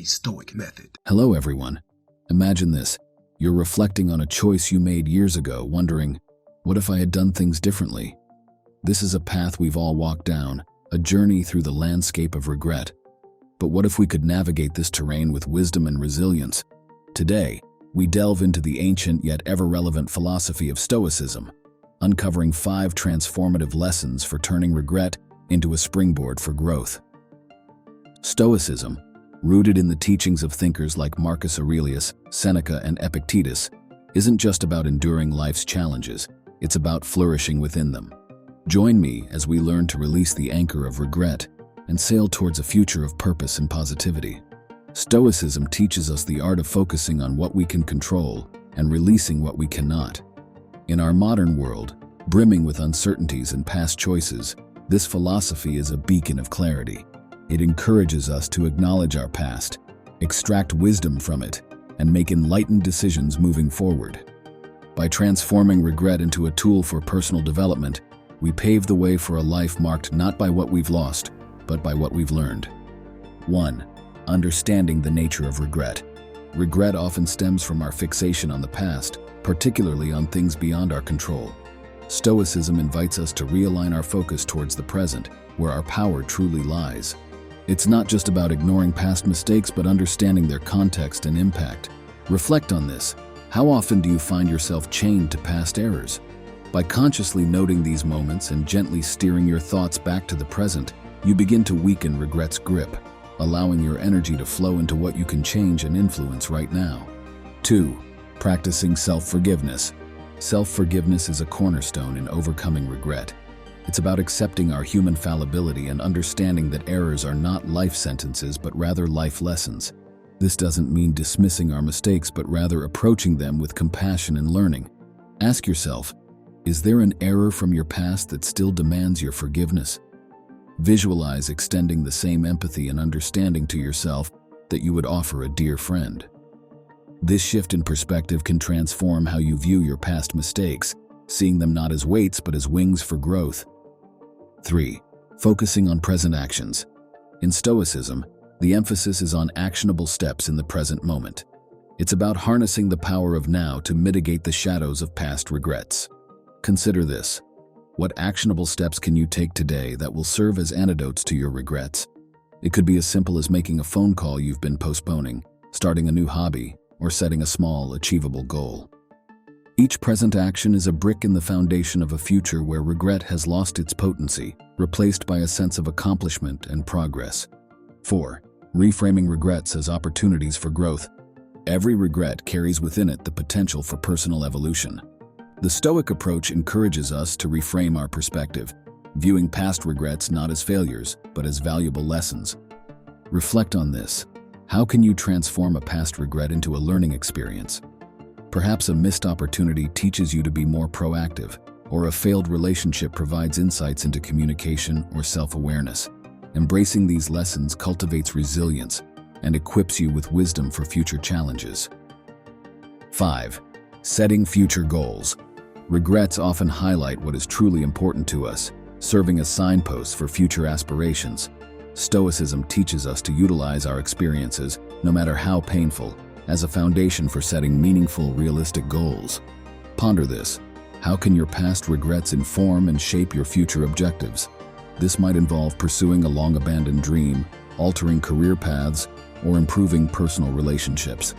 the Stoic method. Hello everyone. Imagine this. You're reflecting on a choice you made years ago, wondering, what if I had done things differently? This is a path we've all walked down, a journey through the landscape of regret. But what if we could navigate this terrain with wisdom and resilience? Today, we delve into the ancient yet ever-relevant philosophy of Stoicism, uncovering 5 transformative lessons for turning regret into a springboard for growth. Stoicism, rooted in the teachings of thinkers like Marcus Aurelius, Seneca, and Epictetus, isn't just about enduring life's challenges, it's about flourishing within them. Join me as we learn to release the anchor of regret and sail towards a future of purpose and positivity. Stoicism teaches us the art of focusing on what we can control and releasing what we cannot. In our modern world, brimming with uncertainties and past choices, this philosophy is a beacon of clarity. It encourages us to acknowledge our past, extract wisdom from it, and make enlightened decisions moving forward. By transforming regret into a tool for personal development, we pave the way for a life marked not by what we've lost, but by what we've learned. 1. Understanding the nature of regret. Regret often stems from our fixation on the past, particularly on things beyond our control. Stoicism invites us to realign our focus towards the present, where our power truly lies. It's not just about ignoring past mistakes, but understanding their context and impact. Reflect on this. How often do you find yourself chained to past errors? By consciously noting these moments and gently steering your thoughts back to the present, you begin to weaken regret's grip, allowing your energy to flow into what you can change and influence right now. 2. Practicing self-forgiveness. Self-forgiveness is a cornerstone in overcoming regret. It's about accepting our human fallibility and understanding that errors are not life sentences, but rather life lessons. This doesn't mean dismissing our mistakes, but rather approaching them with compassion and learning. Ask yourself, is there an error from your past that still demands your forgiveness? Visualize extending the same empathy and understanding to yourself that you would offer a dear friend. This shift in perspective can transform how you view your past mistakes, seeing them not as weights but as wings for growth. 3. Focusing on present actions. In Stoicism, the emphasis is on actionable steps in the present moment. It's about harnessing the power of now to mitigate the shadows of past regrets. Consider this. What actionable steps can you take today that will serve as antidotes to your regrets? It could be as simple as making a phone call you've been postponing, starting a new hobby, or setting a small, achievable goal. Each present action is a brick in the foundation of a future where regret has lost its potency, replaced by a sense of accomplishment and progress. 4. Reframing regrets as opportunities for growth. Every regret carries within it the potential for personal evolution. The Stoic approach encourages us to reframe our perspective, viewing past regrets not as failures, but as valuable lessons. Reflect on this. How can you transform a past regret into a learning experience? Perhaps a missed opportunity teaches you to be more proactive, or a failed relationship provides insights into communication or self-awareness. Embracing these lessons cultivates resilience and equips you with wisdom for future challenges. 5. Setting future goals. Regrets often highlight what is truly important to us, serving as signposts for future aspirations. Stoicism teaches us to utilize our experiences, no matter how painful, as a foundation for setting meaningful, realistic goals. Ponder this. How can your past regrets inform and shape your future objectives? This might involve pursuing a long-abandoned dream, altering career paths, or improving personal relationships.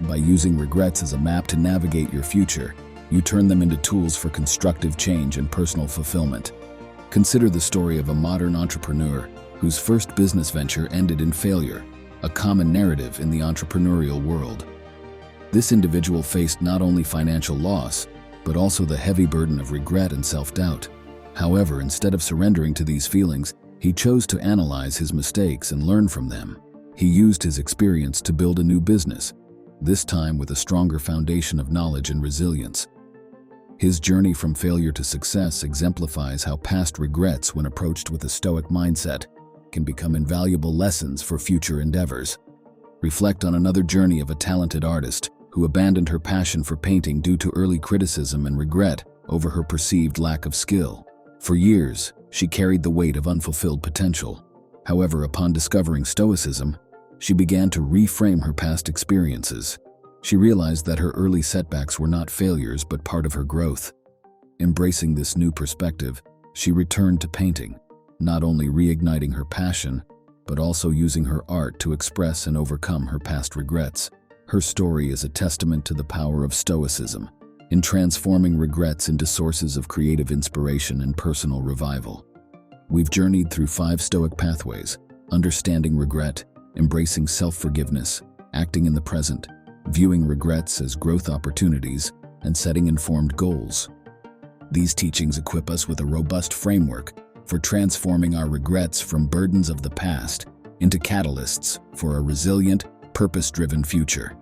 By using regrets as a map to navigate your future, you turn them into tools for constructive change and personal fulfillment. Consider the story of a modern entrepreneur whose first business venture ended in failure, a common narrative in the entrepreneurial world. This individual faced not only financial loss, but also the heavy burden of regret and self-doubt. However, instead of surrendering to these feelings, he chose to analyze his mistakes and learn from them. He used his experience to build a new business, this time with a stronger foundation of knowledge and resilience. His journey from failure to success exemplifies how past regrets, when approached with a Stoic mindset, can become invaluable lessons for future endeavors. Reflect on another journey of a talented artist who abandoned her passion for painting due to early criticism and regret over her perceived lack of skill. For years, she carried the weight of unfulfilled potential. However, upon discovering Stoicism, She began to reframe her past experiences. She realized that her early setbacks were not failures but part of her growth. Embracing this new perspective, she returned to painting, not only reigniting her passion, but also using her art to express and overcome her past regrets. Her story is a testament to the power of Stoicism in transforming regrets into sources of creative inspiration and personal revival. We've journeyed through 5 Stoic pathways: understanding regret, embracing self-forgiveness, acting in the present, viewing regrets as growth opportunities, and setting informed goals. These teachings equip us with a robust framework for transforming our regrets from burdens of the past into catalysts for a resilient, purpose-driven future.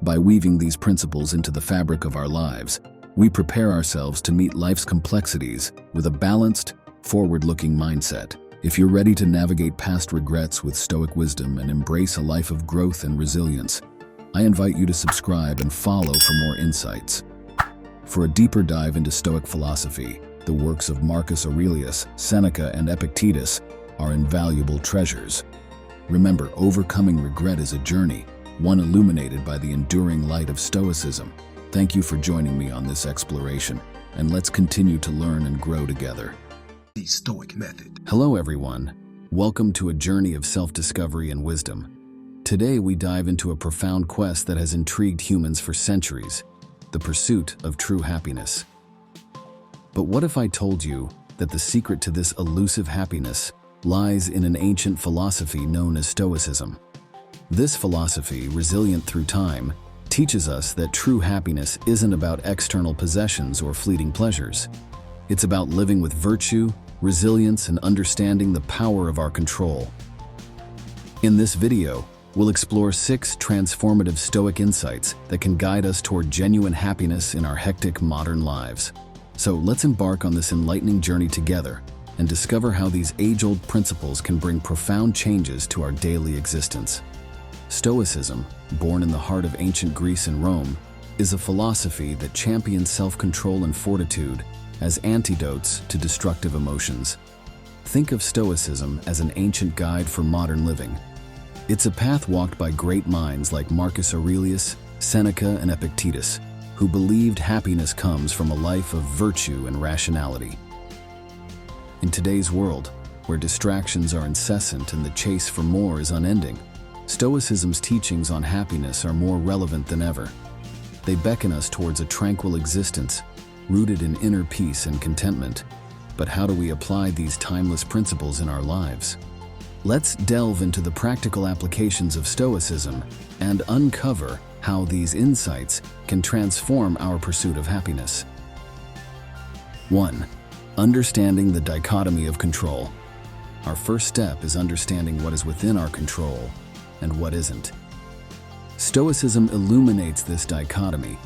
By weaving these principles into the fabric of our lives, we prepare ourselves to meet life's complexities with a balanced, forward-looking mindset. If you're ready to navigate past regrets with Stoic wisdom and embrace a life of growth and resilience, I invite you to subscribe and follow for more insights. For a deeper dive into Stoic philosophy, the works of Marcus Aurelius, Seneca, and Epictetus are invaluable treasures. Remember, overcoming regret is a journey, one illuminated by the enduring light of Stoicism. Thank you for joining me on this exploration, and let's continue to learn and grow together. The Stoic Method. Hello everyone. Welcome to a journey of self-discovery and wisdom. Today we dive into a profound quest that has intrigued humans for centuries: the pursuit of true happiness. But what if I told you that the secret to this elusive happiness lies in an ancient philosophy known as Stoicism? This philosophy, resilient through time, teaches us that true happiness isn't about external possessions or fleeting pleasures. It's about living with virtue, resilience, and understanding the power of our control. In this video, we'll explore 6 transformative Stoic insights that can guide us toward genuine happiness in our hectic modern lives. So let's embark on this enlightening journey together and discover how these age-old principles can bring profound changes to our daily existence. Stoicism, born in the heart of ancient Greece and Rome, is a philosophy that champions self-control and fortitude as antidotes to destructive emotions. Think of Stoicism as an ancient guide for modern living. It's a path walked by great minds like Marcus Aurelius, Seneca, and Epictetus, who believed happiness comes from a life of virtue and rationality. In today's world, where distractions are incessant and the chase for more is unending, Stoicism's teachings on happiness are more relevant than ever. They beckon us towards a tranquil existence, rooted in inner peace and contentment. But how do we apply these timeless principles in our lives? Let's delve into the practical applications of Stoicism and uncover how these insights can transform our pursuit of happiness. 1. Understanding the dichotomy of control. Our first step is understanding what is within our control and what isn't. Stoicism illuminates this dichotomy.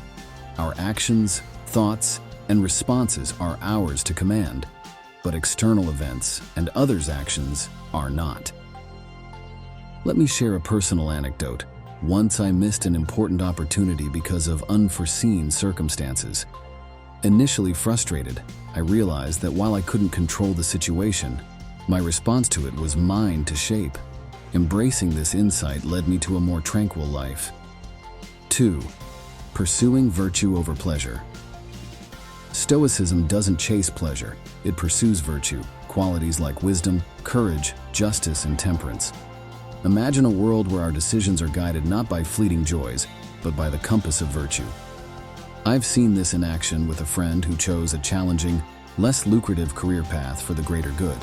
Our actions, thoughts, and responses are ours to command, but external events and others' actions are not. Let me share a personal anecdote. Once I missed an important opportunity because of unforeseen circumstances. Initially frustrated, I realized that while I couldn't control the situation, my response to it was mine to shape. Embracing this insight led me to a more tranquil life. 2. Pursuing virtue over pleasure. Stoicism doesn't chase pleasure, it pursues virtue, qualities like wisdom, courage, justice, and temperance. Imagine a world where our decisions are guided not by fleeting joys, but by the compass of virtue. I've seen this in action with a friend who chose a challenging, less lucrative career path for the greater good.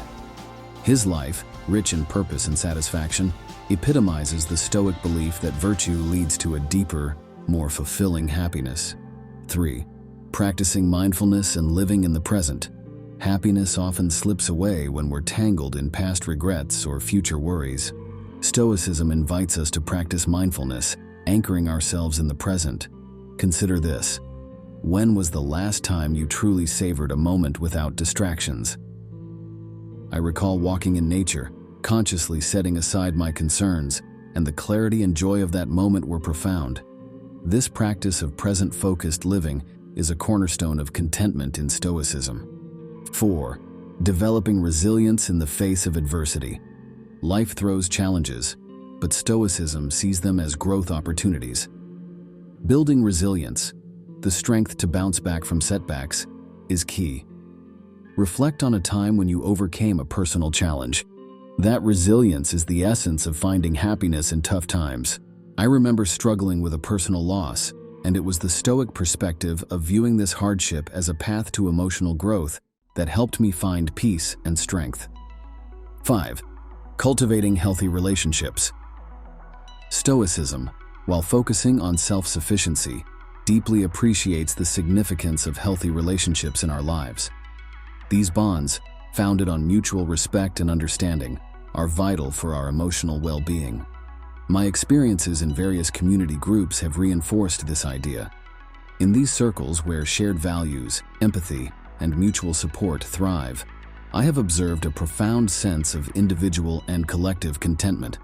His life, rich in purpose and satisfaction, epitomizes the Stoic belief that virtue leads to a deeper, more fulfilling happiness. 3. Practicing mindfulness and living in the present. Happiness often slips away when we're tangled in past regrets or future worries. Stoicism invites us to practice mindfulness, anchoring ourselves in the present. Consider this. When was the last time you truly savored a moment without distractions? I recall walking in nature, consciously setting aside my concerns, and the clarity and joy of that moment were profound. This practice of present-focused living is a cornerstone of contentment in Stoicism. 4. Developing resilience in the face of adversity. Life throws challenges, but Stoicism sees them as growth opportunities. Building resilience, the strength to bounce back from setbacks, is key. Reflect on a time when you overcame a personal challenge. That resilience is the essence of finding happiness in tough times. I remember struggling with a personal loss, and it was the Stoic perspective of viewing this hardship as a path to emotional growth that helped me find peace and strength. 5. Cultivating healthy relationships. Stoicism, while focusing on self-sufficiency, deeply appreciates the significance of healthy relationships in our lives. These bonds, founded on mutual respect and understanding, are vital for our emotional well-being. My experiences in various community groups have reinforced this idea. In these circles where shared values, empathy, and mutual support thrive, I have observed a profound sense of individual and collective contentment.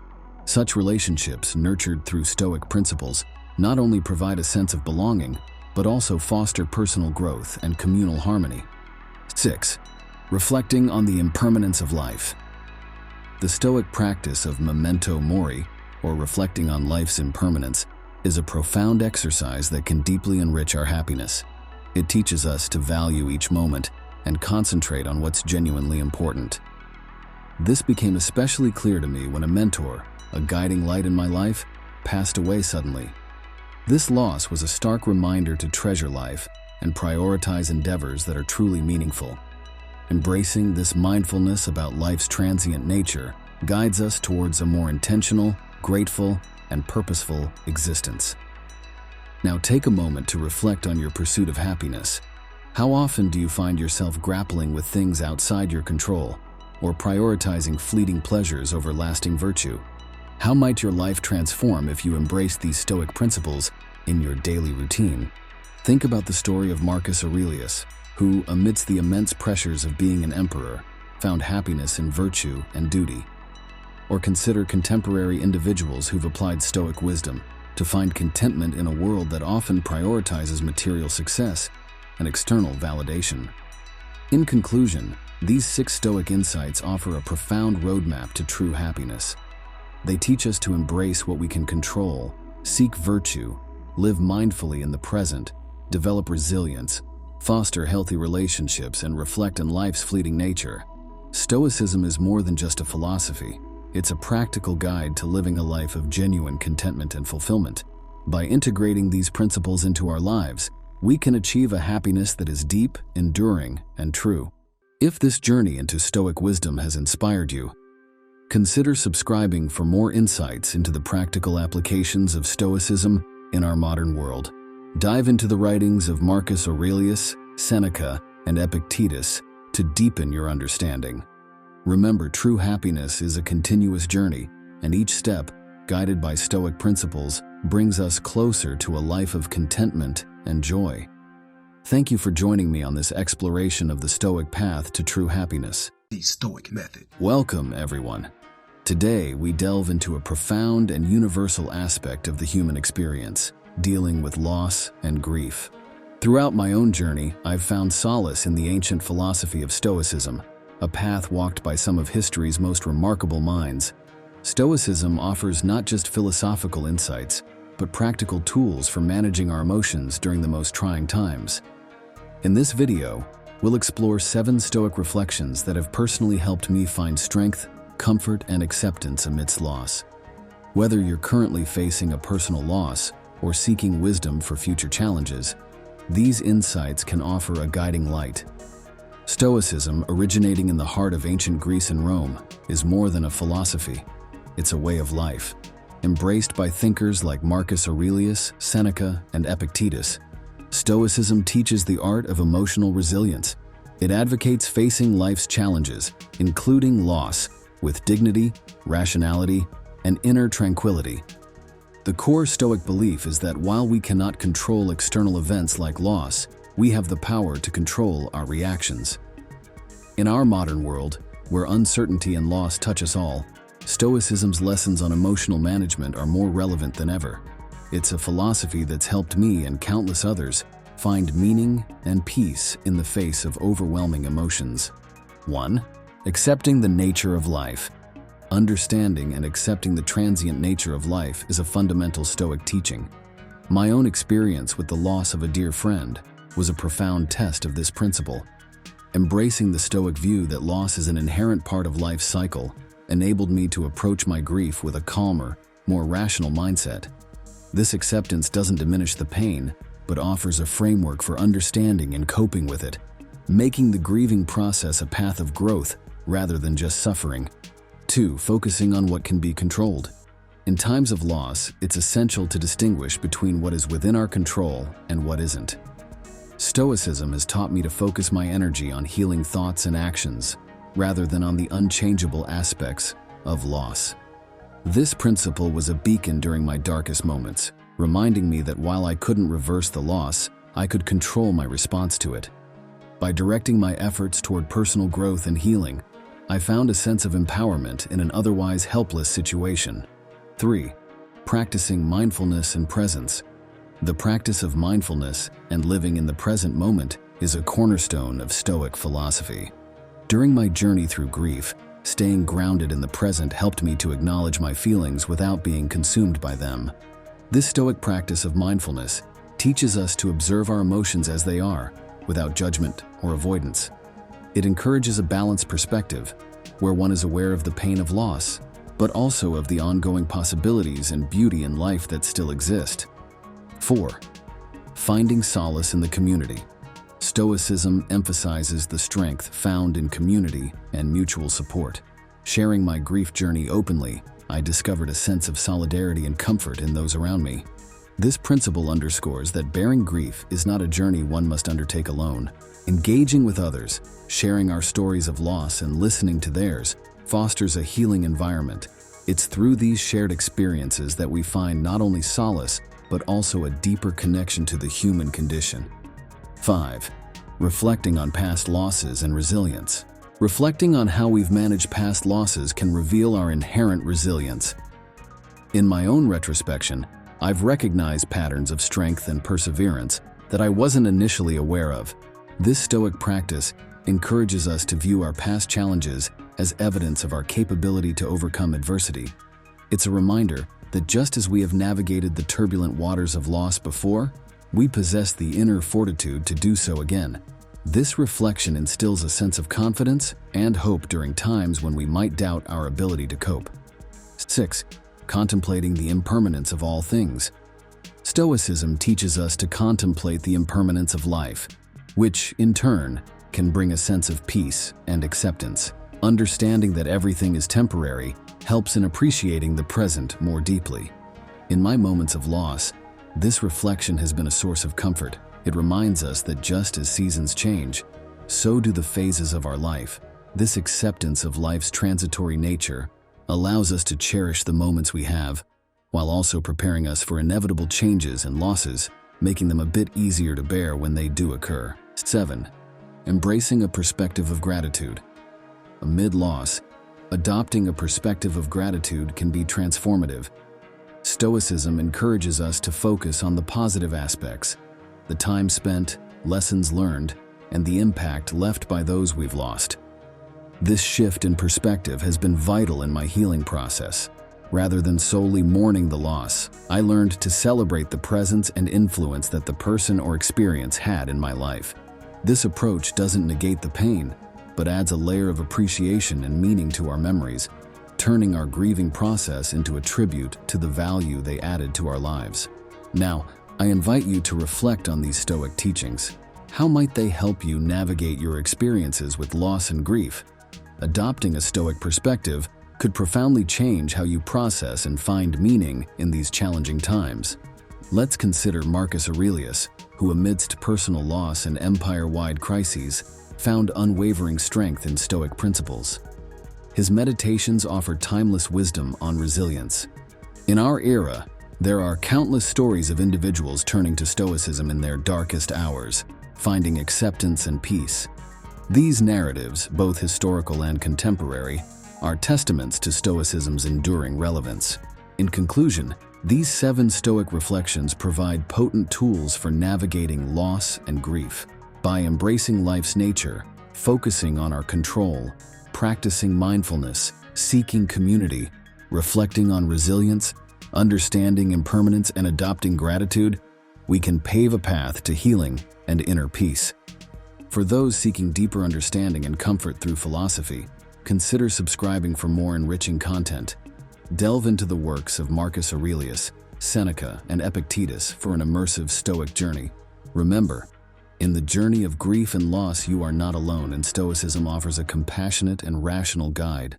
Such relationships, nurtured through Stoic principles, not only provide a sense of belonging, but also foster personal growth and communal harmony. 6. Reflecting on the impermanence of life. The Stoic practice of memento mori, or reflecting on life's impermanence, is a profound exercise that can deeply enrich our happiness. It teaches us to value each moment and concentrate on what's genuinely important. This became especially clear to me when a mentor, a guiding light in my life, passed away suddenly. This loss was a stark reminder to treasure life and prioritize endeavors that are truly meaningful. Embracing this mindfulness about life's transient nature guides us towards a more intentional, grateful, and purposeful existence. Now take a moment to reflect on your pursuit of happiness. How often do you find yourself grappling with things outside your control, or prioritizing fleeting pleasures over lasting virtue? How might your life transform if you embraced these Stoic principles in your daily routine? Think about the story of Marcus Aurelius, who, amidst the immense pressures of being an emperor, found happiness in virtue and duty. Or consider contemporary individuals who've applied Stoic wisdom to find contentment in a world that often prioritizes material success and external validation. In conclusion, these 6 Stoic insights offer a profound roadmap to true happiness. They teach us to embrace what we can control, seek virtue, live mindfully in the present, develop resilience, foster healthy relationships, and reflect on life's fleeting nature. Stoicism is more than just a philosophy. It's a practical guide to living a life of genuine contentment and fulfillment. By integrating these principles into our lives, we can achieve a happiness that is deep, enduring, and true. If this journey into Stoic wisdom has inspired you, consider subscribing for more insights into the practical applications of Stoicism in our modern world. Dive into the writings of Marcus Aurelius, Seneca, and Epictetus to deepen your understanding. Remember, true happiness is a continuous journey, and each step, guided by Stoic principles, brings us closer to a life of contentment and joy. Thank you for joining me on this exploration of the Stoic path to true happiness. The Stoic method. Welcome, everyone. Today, we delve into a profound and universal aspect of the human experience, dealing with loss and grief. Throughout my own journey, I've found solace in the ancient philosophy of Stoicism, a path walked by some of history's most remarkable minds. Stoicism offers not just philosophical insights, but practical tools for managing our emotions during the most trying times. In this video, we'll explore 7 Stoic reflections that have personally helped me find strength, comfort, and acceptance amidst loss. Whether you're currently facing a personal loss or seeking wisdom for future challenges, these insights can offer a guiding light. Stoicism, originating in the heart of ancient Greece and Rome, is more than a philosophy. It's a way of life. Embraced by thinkers like Marcus Aurelius, Seneca, and Epictetus, Stoicism teaches the art of emotional resilience. It advocates facing life's challenges, including loss, with dignity, rationality, and inner tranquility. The core Stoic belief is that while we cannot control external events like loss, we have the power to control our reactions. In our modern world, where uncertainty and loss touch us all, Stoicism's lessons on emotional management are more relevant than ever. It's a philosophy that's helped me and countless others find meaning and peace in the face of overwhelming emotions. 1. Accepting the nature of life. Understanding and accepting the transient nature of life is a fundamental Stoic teaching. My own experience with the loss of a dear friend was a profound test of this principle. Embracing the Stoic view that loss is an inherent part of life's cycle enabled me to approach my grief with a calmer, more rational mindset. This acceptance doesn't diminish the pain, but offers a framework for understanding and coping with it, making the grieving process a path of growth rather than just suffering. 2. Focusing on what can be controlled. In times of loss, it's essential to distinguish between what is within our control and what isn't. Stoicism has taught me to focus my energy on healing thoughts and actions, rather than on the unchangeable aspects of loss. This principle was a beacon during my darkest moments, reminding me that while I couldn't reverse the loss, I could control my response to it. By directing my efforts toward personal growth and healing, I found a sense of empowerment in an otherwise helpless situation. 3. Practicing mindfulness and presence. The practice of mindfulness and living in the present moment is a cornerstone of Stoic philosophy. During my journey through grief, staying grounded in the present helped me to acknowledge my feelings without being consumed by them. This Stoic practice of mindfulness teaches us to observe our emotions as they are, without judgment or avoidance. It encourages a balanced perspective, where one is aware of the pain of loss, but also of the ongoing possibilities and beauty in life that still exist. 4. Finding solace in the community. Stoicism emphasizes the strength found in community and mutual support. Sharing my grief journey openly, I discovered a sense of solidarity and comfort in those around me. This principle underscores that bearing grief is not a journey one must undertake alone. Engaging with others, sharing our stories of loss and listening to theirs, fosters a healing environment. It's through these shared experiences that we find not only solace, but also a deeper connection to the human condition. 5. Reflecting on past losses and resilience. Reflecting on how we've managed past losses can reveal our inherent resilience. In my own retrospection, I've recognized patterns of strength and perseverance that I wasn't initially aware of. This Stoic practice encourages us to view our past challenges as evidence of our capability to overcome adversity. It's a reminder that just as we have navigated the turbulent waters of loss before, we possess the inner fortitude to do so again. This reflection instills a sense of confidence and hope during times when we might doubt our ability to cope. 6. Contemplating the impermanence of all things. Stoicism teaches us to contemplate the impermanence of life, which, in turn, can bring a sense of peace and acceptance. Understanding that everything is temporary helps in appreciating the present more deeply. In my moments of loss, this reflection has been a source of comfort. It reminds us that just as seasons change, so do the phases of our life. This acceptance of life's transitory nature allows us to cherish the moments we have, while also preparing us for inevitable changes and losses, making them a bit easier to bear when they do occur. 7. Embracing a perspective of gratitude. Amid loss, adopting a perspective of gratitude can be transformative. Stoicism encourages us to focus on the positive aspects, the time spent, lessons learned, and the impact left by those we've lost. This shift in perspective has been vital in my healing process. Rather than solely mourning the loss, I learned to celebrate the presence and influence that the person or experience had in my life. This approach doesn't negate the pain, but adds a layer of appreciation and meaning to our memories, turning our grieving process into a tribute to the value they added to our lives. Now, I invite you to reflect on these Stoic teachings. How might they help you navigate your experiences with loss and grief? Adopting a Stoic perspective could profoundly change how you process and find meaning in these challenging times. Let's consider Marcus Aurelius, who amidst personal loss and empire-wide crises, found unwavering strength in Stoic principles. His meditations offer timeless wisdom on resilience. In our era, there are countless stories of individuals turning to Stoicism in their darkest hours, finding acceptance and peace. These narratives, both historical and contemporary, are testaments to Stoicism's enduring relevance. In conclusion, these 7 Stoic reflections provide potent tools for navigating loss and grief. By embracing life's nature, focusing on our control, practicing mindfulness, seeking community, reflecting on resilience, understanding impermanence, and adopting gratitude, we can pave a path to healing and inner peace. For those seeking deeper understanding and comfort through philosophy, consider subscribing for more enriching content. Delve into the works of Marcus Aurelius, Seneca, and Epictetus for an immersive Stoic journey. Remember, in the journey of grief and loss, you are not alone, and Stoicism offers a compassionate and rational guide.